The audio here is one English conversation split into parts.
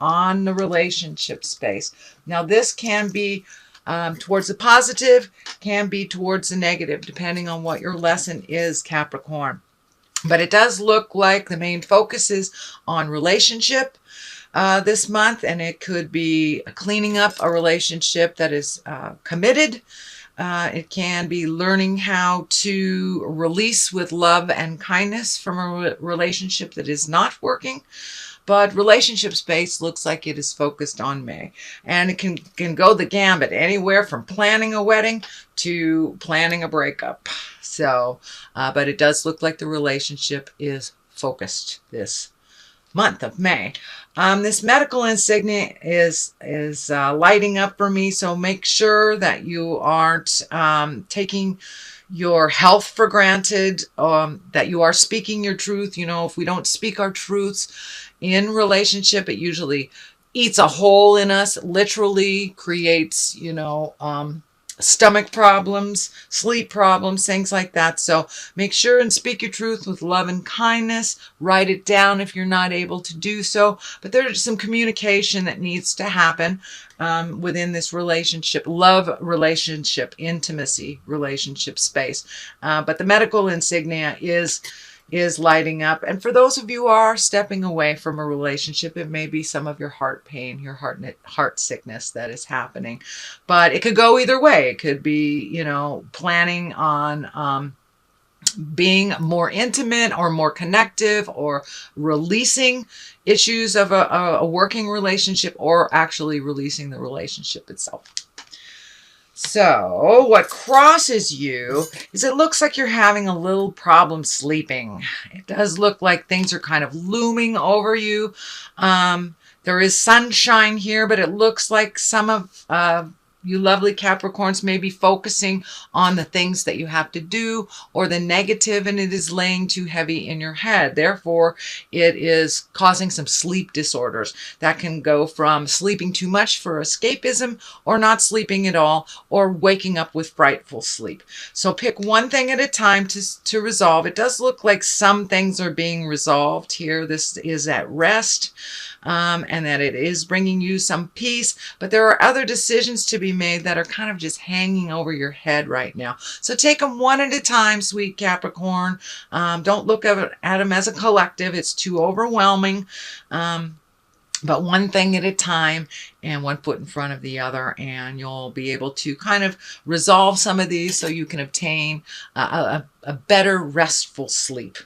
on the relationship space. Now, this can be towards the positive, can be towards the negative, depending on what your lesson is, Capricorn. But it does look like the main focus is on relationship this month, and it could be cleaning up a relationship that is committed. It can be learning how to release with love and kindness from a relationship that is not working. But relationship space looks like it is focused on May. And it can go the gambit, anywhere from planning a wedding to planning a breakup. So, but it does look like the relationship is focused this month of May. This medical insignia is lighting up for me, so make sure that you aren't taking your health for granted, that you are speaking your truth. You know, if we don't speak our truths in relationship, it usually eats a hole in us, literally creates, stomach problems, sleep problems, things like that. So make sure and speak your truth with love and kindness. Write it down if you're not able to do so. But there's some communication that needs to happen within this relationship, love relationship, intimacy relationship space. But the medical insignia is lighting up. And for those of you who are stepping away from a relationship, it may be some of your heart pain, your heart sickness that is happening. But it could go either way. It could be, planning on being more intimate or more connective, or releasing issues of a working relationship, or actually releasing the relationship itself. So what crosses you is it looks like you're having a little problem sleeping. It does look like things are kind of looming over you. There is sunshine here, but it looks like some of you lovely Capricorns may be focusing on the things that you have to do, or the negative, and it is laying too heavy in your head. Therefore, it is causing some sleep disorders that can go from sleeping too much for escapism, or not sleeping at all, or waking up with frightful sleep. So pick one thing at a time to resolve. It does look like some things are being resolved here. This is at rest. And that it is bringing you some peace, but there are other decisions to be made that are kind of just hanging over your head right now. So take them one at a time, sweet Capricorn. Don't look at them as a collective. It's too overwhelming. But one thing at a time, and one foot in front of the other, and you'll be able to kind of resolve some of these so you can obtain a better restful sleep.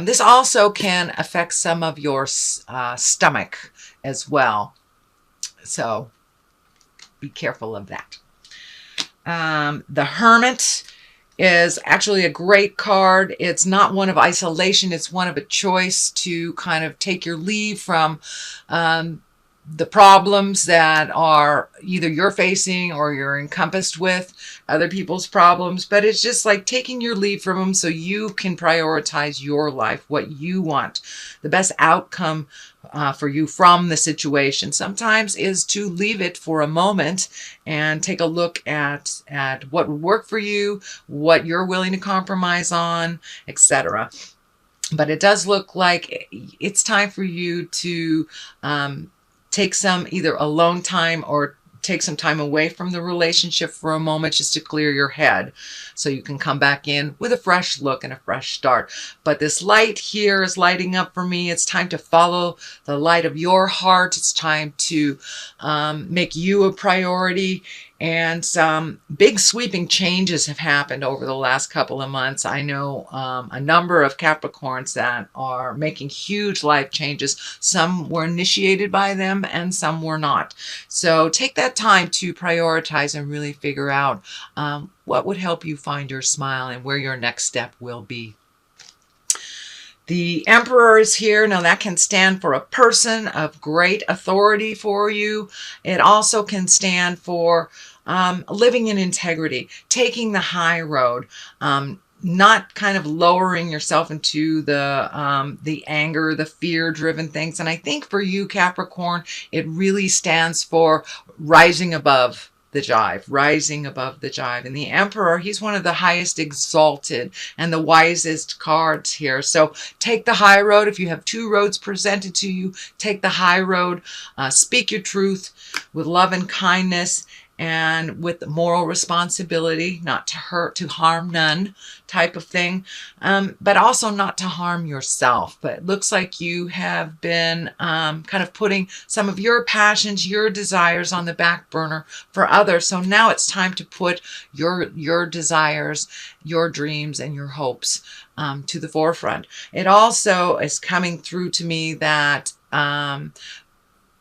This also can affect some of your stomach as well. So be careful of that. The Hermit is actually a great card. It's not one of isolation. It's one of a choice to kind of take your leave from the problems that are either you're facing or you're encompassed with other people's problems. But it's just like taking your leave from them so you can prioritize your life, what you want, the best outcome for you from the situation. Sometimes is to leave it for a moment and take a look at what would work for you, what you're willing to compromise on, etc. But it does look like it's time for you to take some either alone time or take some time away from the relationship for a moment, just to clear your head so you can come back in with a fresh look and a fresh start. But this light here is lighting up for me. It's time to follow the light of your heart. It's time to make you a priority. And some big sweeping changes have happened over the last couple of months. I know a number of Capricorns that are making huge life changes. Some were initiated by them and some were not. So take that time to prioritize and really figure out what would help you find your smile and where your next step will be. The Emperor is here. Now that can stand for a person of great authority for you. It also can stand for living in integrity, taking the high road, not kind of lowering yourself into the anger, the fear-driven things. And I think for you, Capricorn, it really stands for rising above the jive, rising above the jive. And the Emperor, he's one of the highest exalted and the wisest cards here. So take the high road. If you have two roads presented to you, take the high road. Speak your truth with love and kindness, and with moral responsibility, not to hurt, to harm none type of thing, but also not to harm yourself. But it looks like you have been kind of putting some of your passions, your desires on the back burner for others. So now it's time to put your desires, your dreams, and your hopes to the forefront. It also is coming through to me that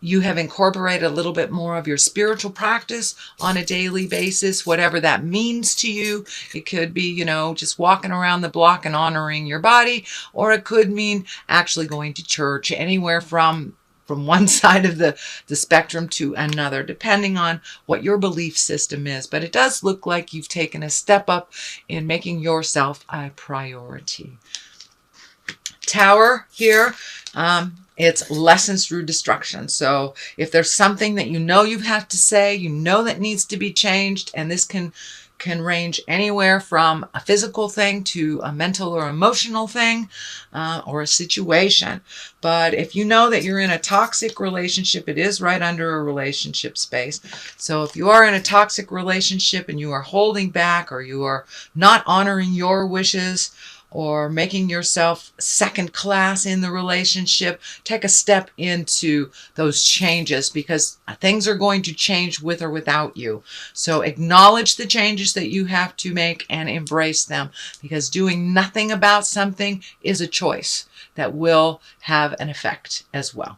you have incorporated a little bit more of your spiritual practice on a daily basis, whatever that means to you. It could be, you know, just walking around the block and honoring your body, or it could mean actually going to church, anywhere from one side of the spectrum to another, depending on what your belief system is. But it does look like you've taken a step up in making yourself a priority. Tower here. It's lessons through destruction. So if there's something that you know you have to say, you know that needs to be changed, and this can range anywhere from a physical thing to a mental or emotional thing, or a situation. But if you know that you're in a toxic relationship, it is right under a relationship space. So if you are in a toxic relationship and you are holding back, or you are not honoring your wishes, or making yourself second class in the relationship, take a step into those changes, because things are going to change with or without you. So acknowledge the changes that you have to make and embrace them, because doing nothing about something is a choice that will have an effect as well.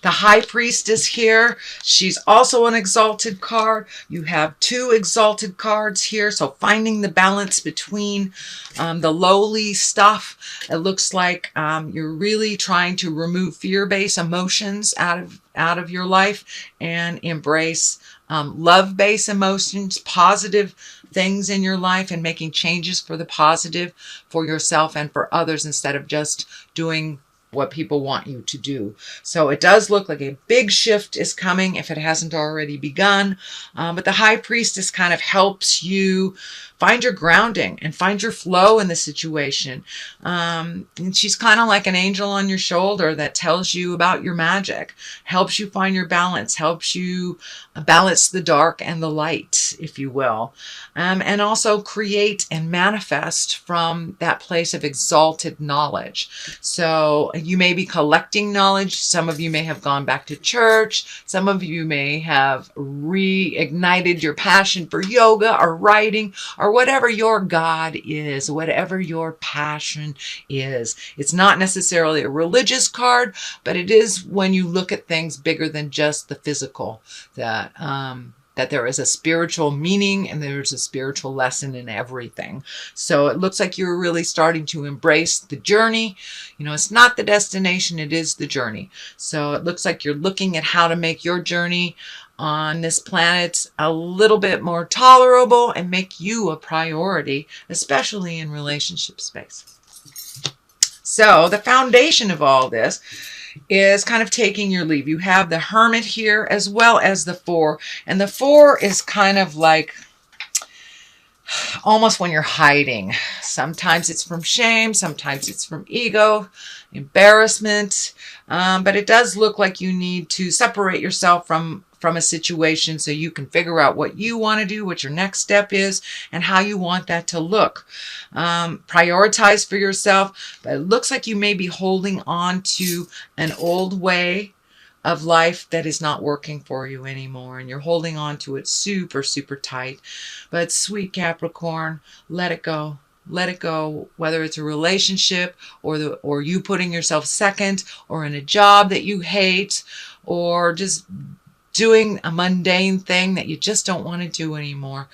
The High Priestess here, she's also an exalted card. You have two exalted cards here, so finding the balance between the lowly stuff. It looks like you're really trying to remove fear-based emotions out of your life and embrace love-based emotions, positive things in your life, and making changes for the positive for yourself and for others, instead of just doing what people want you to do. So it does look like a big shift is coming if it hasn't already begun. But the High Priestess kind of helps you find your grounding and find your flow in the situation. And she's kind of like an angel on your shoulder that tells you about your magic, helps you find your balance, helps you balance the dark and the light, if you will. And also create and manifest from that place of exalted knowledge. So you may be collecting knowledge. Some of you may have gone back to church. Some of you may have reignited your passion for yoga or writing, or whatever your God is, whatever your passion is. It's not necessarily a religious card, but it is when you look at things bigger than just the physical, that there is a spiritual meaning and there's a spiritual lesson in everything. So it looks like you're really starting to embrace the journey. You know, it's not the destination, it is the journey. So it looks like you're looking at how to make your journey on this planet a little bit more tolerable and make you a priority, especially in relationship space. So the foundation of all this is kind of taking your leave. You have the Hermit here as well as the Four. And the Four is kind of like almost when you're hiding. Sometimes it's from shame, sometimes it's from ego, embarrassment. But it does look like you need to separate yourself from a situation so you can figure out what you want to do, what your next step is, and how you want that to look. Prioritize for yourself, but it looks like you may be holding on to an old way of life that is not working for you anymore, and you're holding on to it super, super tight. But sweet Capricorn, let it go. Let it go, whether it's a relationship or you putting yourself second, or in a job that you hate, or just doing a mundane thing that you just don't want to do anymore.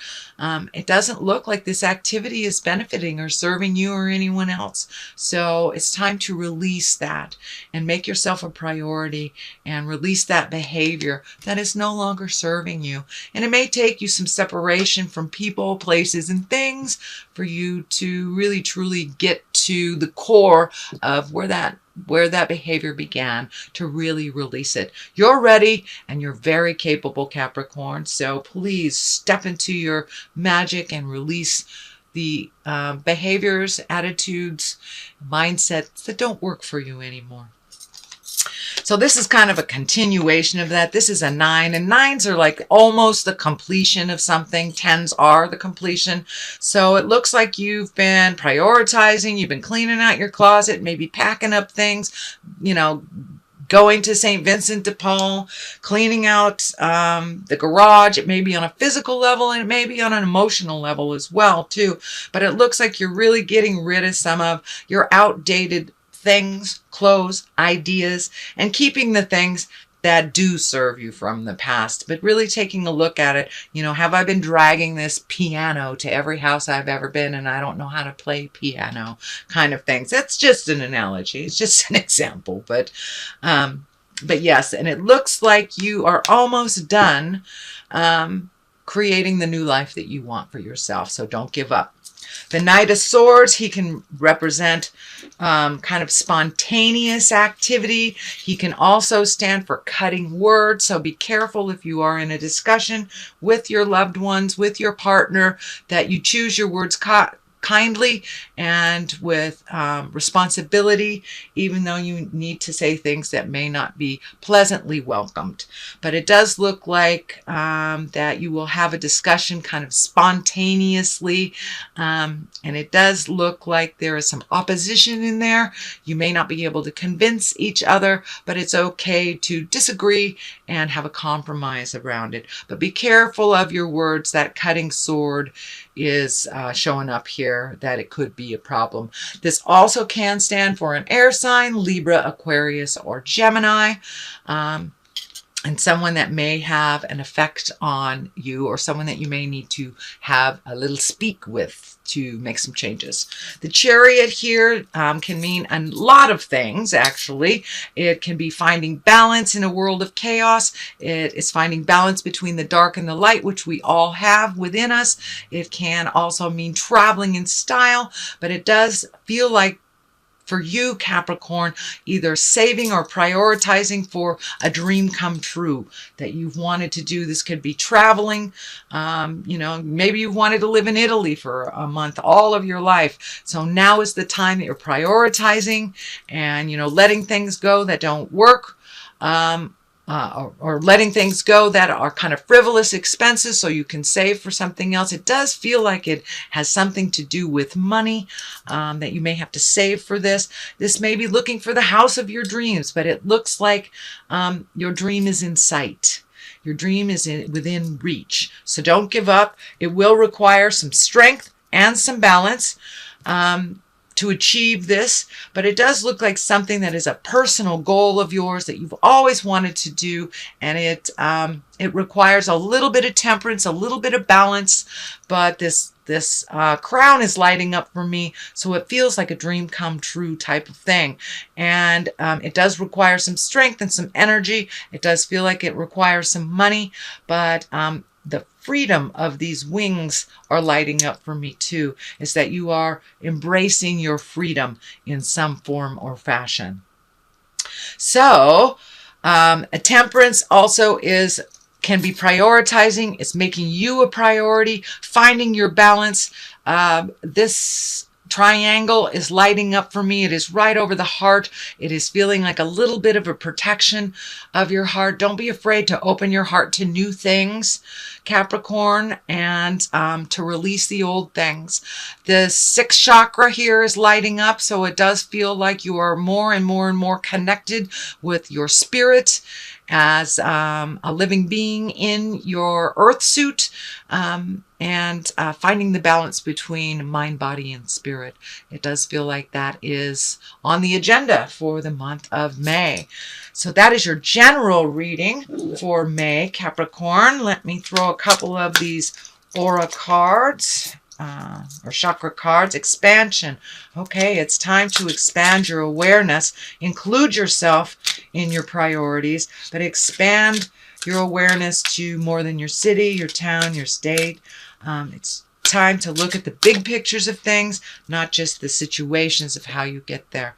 It doesn't look like this activity is benefiting or serving you or anyone else. So it's time to release that and make yourself a priority and release that behavior that is no longer serving you. And it may take you some separation from people, places, and things for you to really truly get to the core of where that where that behavior began, to really release it. You're ready and you're very capable, Capricorn. So please step into your magic and release the behaviors, attitudes, mindsets that don't work for you anymore. So this is kind of a continuation of that. This is a 9, and 9s are like almost the completion of something. 10s are the completion. So it looks like you've been prioritizing, you've been cleaning out your closet, maybe packing up things, you know, going to St. Vincent de Paul, cleaning out the garage. It may be on a physical level, and it may be on an emotional level as well too. But it looks like you're really getting rid of some of your outdated things, clothes, ideas, and keeping the things that do serve you from the past, but really taking a look at it. You know, have I been dragging this piano to every house I've ever been and I don't know how to play piano kind of things? That's just an analogy. It's just an example, but yes, and it looks like you are almost done creating the new life that you want for yourself. So don't give up. The Knight of Swords, he can represent kind of spontaneous activity. He can also stand for cutting words. So be careful if you are in a discussion with your loved ones, with your partner, that you choose your words kindly and with responsibility, even though you need to say things that may not be pleasantly welcomed. But it does look like that you will have a discussion kind of spontaneously, and it does look like there is some opposition in there. You may not be able to convince each other, but it's okay to disagree and have a compromise around it. But be careful of your words. That cutting sword is showing up here, that it could be a problem. This also can stand for an air sign, Libra, Aquarius, or Gemini, and someone that may have an effect on you, or someone that you may need to have a little speak with to make some changes. The Chariot here can mean a lot of things, actually. It can be finding balance in a world of chaos. It is finding balance between the dark and the light, which we all have within us. It can also mean traveling in style, but it does feel like for you, Capricorn, either saving or prioritizing for a dream come true that you've wanted to do. This could be traveling. You know, maybe you wanted to live in Italy for a month all of your life. So now is the time that you're prioritizing and, you know, letting things go that don't work. Or letting things go that are kind of frivolous expenses so you can save for something else. It does feel like it has something to do with money, that you may have to save for this. This may be looking for the house of your dreams, but it looks like your dream is in sight. Your dream is within reach. So don't give up. It will require some strength and some balance to achieve this, but it does look like something that is a personal goal of yours that you've always wanted to do, and it requires a little bit of temperance, a little bit of balance, but this crown is lighting up for me, so it feels like a dream come true type of thing. And it does require some strength and some energy. It does feel like it requires some money, but the freedom of these wings are lighting up for me too, is that you are embracing your freedom in some form or fashion. So a temperance also can be prioritizing. It's making you a priority, finding your balance. This triangle is lighting up for me. It is right over the heart. It is feeling like a little bit of a protection of your heart. Don't be afraid to open your heart to new things, Capricorn, and to release the old things. The 6th chakra here is lighting up, so it does feel like you are more and more and more connected with your spirit as a living being in your earth suit, and finding the balance between mind, body, and spirit. It does feel like that is on the agenda for the month of May. So that is your general reading for May, Capricorn. Let me throw a couple of these aura cards. Or chakra cards. Expansion. Okay, it's time to expand your awareness. Include yourself in your priorities, but expand your awareness to more than your city, your town, your state. It's time to look at the big pictures of things, not just the situations of how you get there.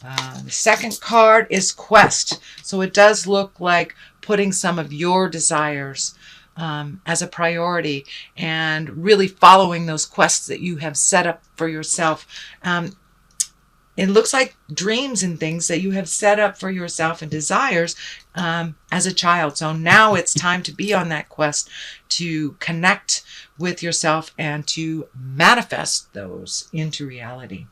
The second card is Quest. So it does look like putting some of your desires as a priority and really following those quests that you have set up for yourself. It looks like dreams and things that you have set up for yourself and desires as a child. So now it's time to be on that quest to connect with yourself and to manifest those into reality.